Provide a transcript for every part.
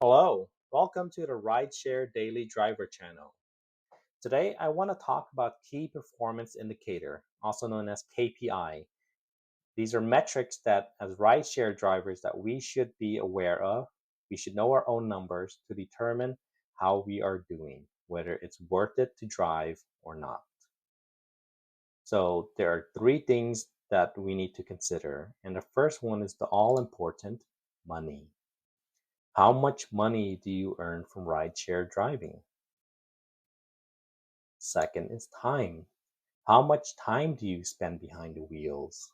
Hello, welcome to the Rideshare Daily Driver channel. Today, I want to talk about key performance indicator, also known as KPI. These are metrics that as rideshare drivers that we should be aware of. We should know our own numbers to determine how we are doing, whether it's worth it to drive or not. So there are three things that we need to consider. And the first one is the all important money. How much money do you earn from rideshare driving? Second is time. How much time do you spend behind the wheels?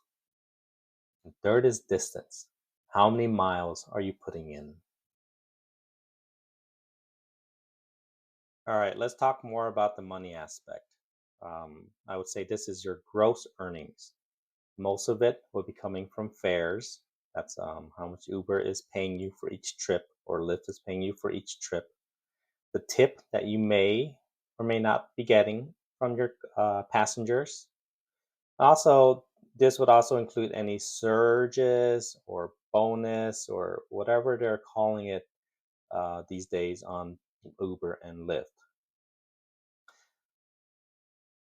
And third is distance. How many miles are you putting in? All right, let's talk more about the money aspect. I would say this is your gross earnings. Most of it will be coming from fares. That's how much Uber is paying you for each trip, or Lyft is paying you for each trip. The tip that you may or may not be getting from your passengers. Also, this would also include any surges or bonus or whatever they're calling it these days on Uber and Lyft.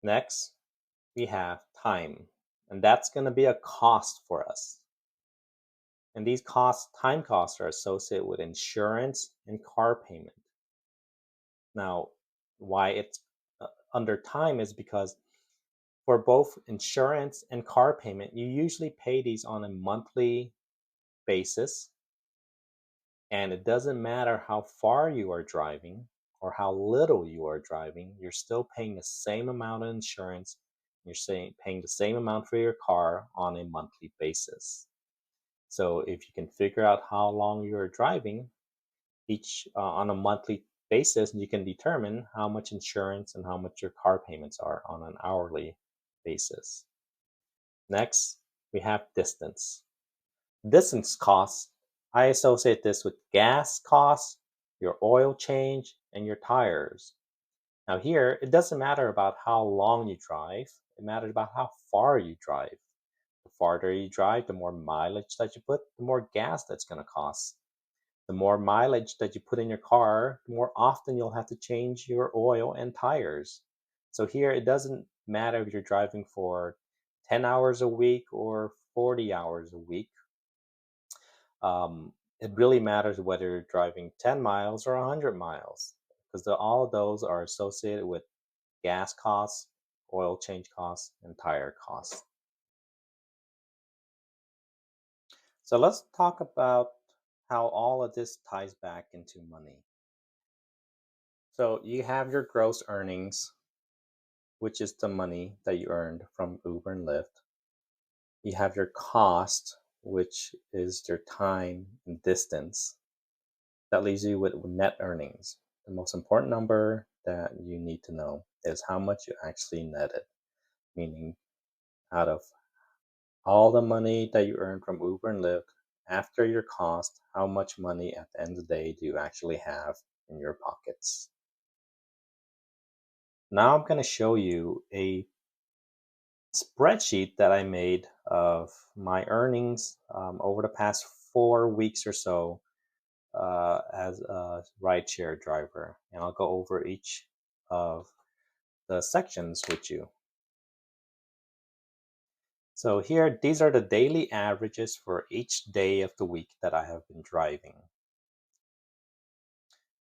Next, we have time, and that's going to be a cost for us. And these time costs, are associated with insurance and car payment. Now, why it's under time is because for both insurance and car payment, you usually pay these on a monthly basis. And it doesn't matter how far you are driving or how little you are driving, you're still paying the same amount of insurance. You're paying the same amount for your car on a monthly basis. So if you can figure out how long you're driving each on a monthly basis, you can determine how much insurance and how much your car payments are on an hourly basis. Next, we have distance. Distance costs, I associate this with gas costs, your oil change, and your tires. Now here, it doesn't matter about how long you drive, it matters about how far you drive. The farther you drive, the more mileage that you put, the more gas that's going to cost. The more mileage that you put in your car, the more often you'll have to change your oil and tires. So here, it doesn't matter if you're driving for 10 hours a week or 40 hours a week. It really matters whether you're driving 10 miles or 100 miles, because all of those are associated with gas costs, oil change costs, and tire costs. So let's talk about how all of this ties back into money. So you have your gross earnings, which is the money that you earned from Uber and Lyft. You have your cost, which is your time and distance. That leaves you with net earnings. The most important number that you need to know is how much you actually netted, meaning out of all the money that you earn from Uber and Lyft, after your cost, how much money at the end of the day do you actually have in your pockets? Now I'm going to show you a spreadsheet that I made of my earnings over the past 4 weeks or so as a rideshare driver, and I'll go over each of the sections with you. So here, these are the daily averages for each day of the week that I have been driving.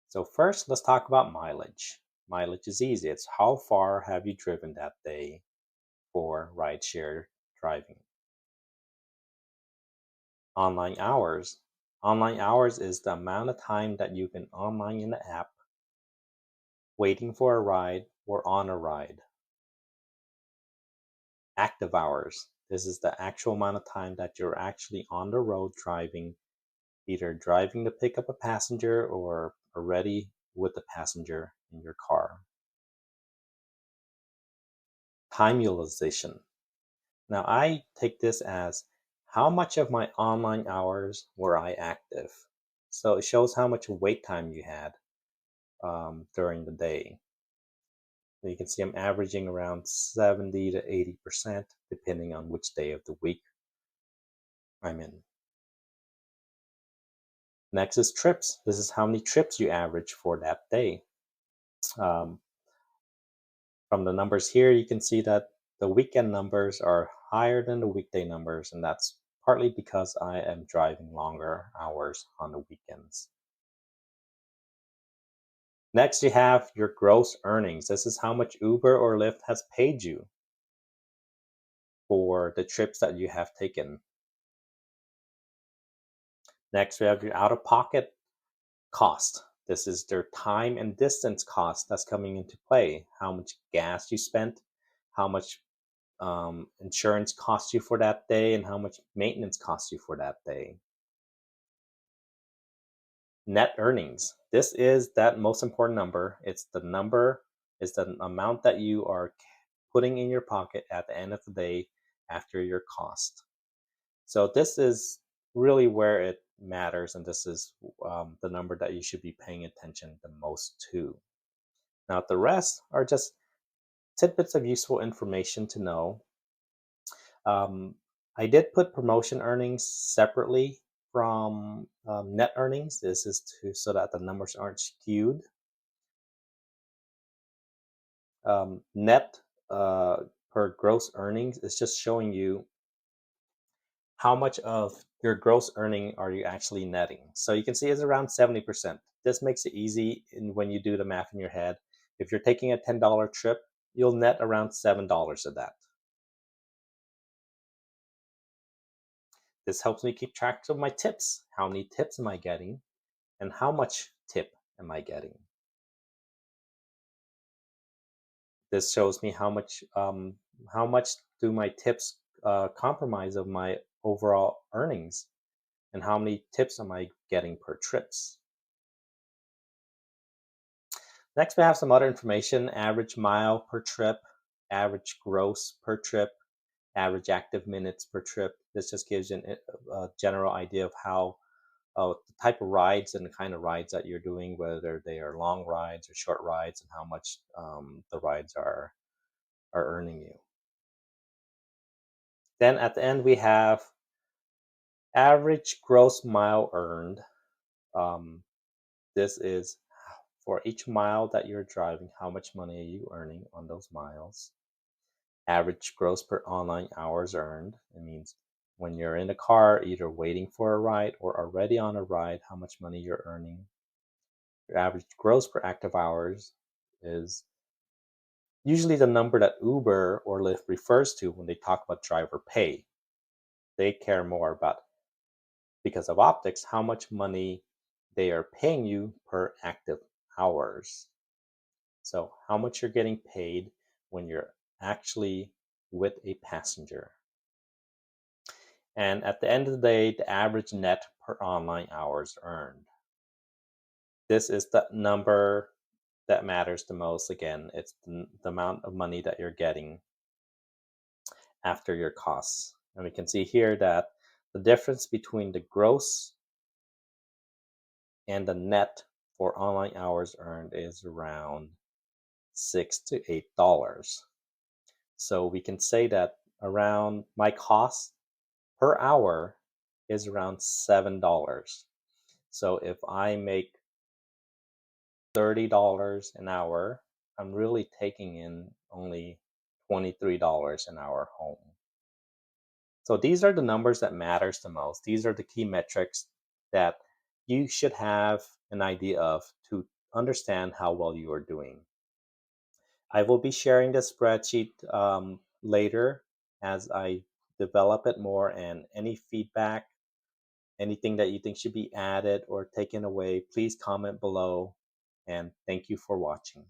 So first, let's talk about mileage. Mileage is easy. It's how far have you driven that day for rideshare driving. Online hours. Online hours is the amount of time that you've been online in the app, waiting for a ride or on a ride. Active hours. This is the actual amount of time that you're actually on the road driving, either driving to pick up a passenger or already with the passenger in your car. Time utilization. Now I take this as how much of my online hours were I active. So it shows how much wait time you had during the day. So you can see I'm averaging around 70 to 80% depending on which day of the week I'm in. Next is trips. This is how many trips you average for that day. Um, from the numbers here, you can see that the weekend numbers are higher than the weekday numbers, and that's partly because I am driving longer hours on the weekends. Next, you have your gross earnings. This is how much Uber or Lyft has paid you for the trips that you have taken. Next, we have your out of pocket cost. This is their time and distance cost that's coming into play. How much gas you spent, how much insurance costs you for that day, and how much maintenance costs you for that day. Net earnings. This is that most important number. It's the amount that you are putting in your pocket at the end of the day after your cost. So this is really where it matters, and this is the number that you should be paying attention the most to. Now, the rest are just tidbits of useful information to know. Um, I did put promotion earnings separately from net earnings. This is so that the numbers aren't skewed. Net per gross earnings is just showing you how much of your gross earning are you actually netting. So you can see it's around 70%. This makes it easy when you do the math in your head. If you're taking a $10 trip, you'll net around $7 of that. This helps me keep track of my tips. How many tips am I getting? And how much tip am I getting? This shows me how much do my tips compromise of my overall earnings, and how many tips am I getting per trips. Next, we have some other information: average mile per trip, average gross per trip, average active minutes per trip. This just gives you a general idea of how the type of rides and the kind of rides that you're doing, whether they are long rides or short rides, and how much the rides are earning you. Then at the end, we have average gross mile earned. Um, this is for each mile that you're driving, how much money are you earning on those miles? Average gross per online hours earned. It means when you're in a car, either waiting for a ride or already on a ride, how much money you're earning. Your average gross per active hours is usually the number that Uber or Lyft refers to when they talk about driver pay. They care more about, because of optics, how much money they are paying you per active hours. So, how much you're getting paid when you're actually with a passenger. And at the end of the day, the average net per online hours earned. This is the number that matters the most. Again, it's the amount of money that you're getting after your costs. And we can see here that the difference between the gross and the net for online hours earned is around $6 to $8. So we can say that around my cost per hour is around $7. So if I make $30 an hour, I'm really taking in only $23 an hour home. So these are the numbers that matters the most. These are the key metrics that you should have an idea of to understand how well you are doing. I will be sharing the spreadsheet later as I develop it more, and any feedback, anything that you think should be added or taken away, please comment below. And thank you for watching.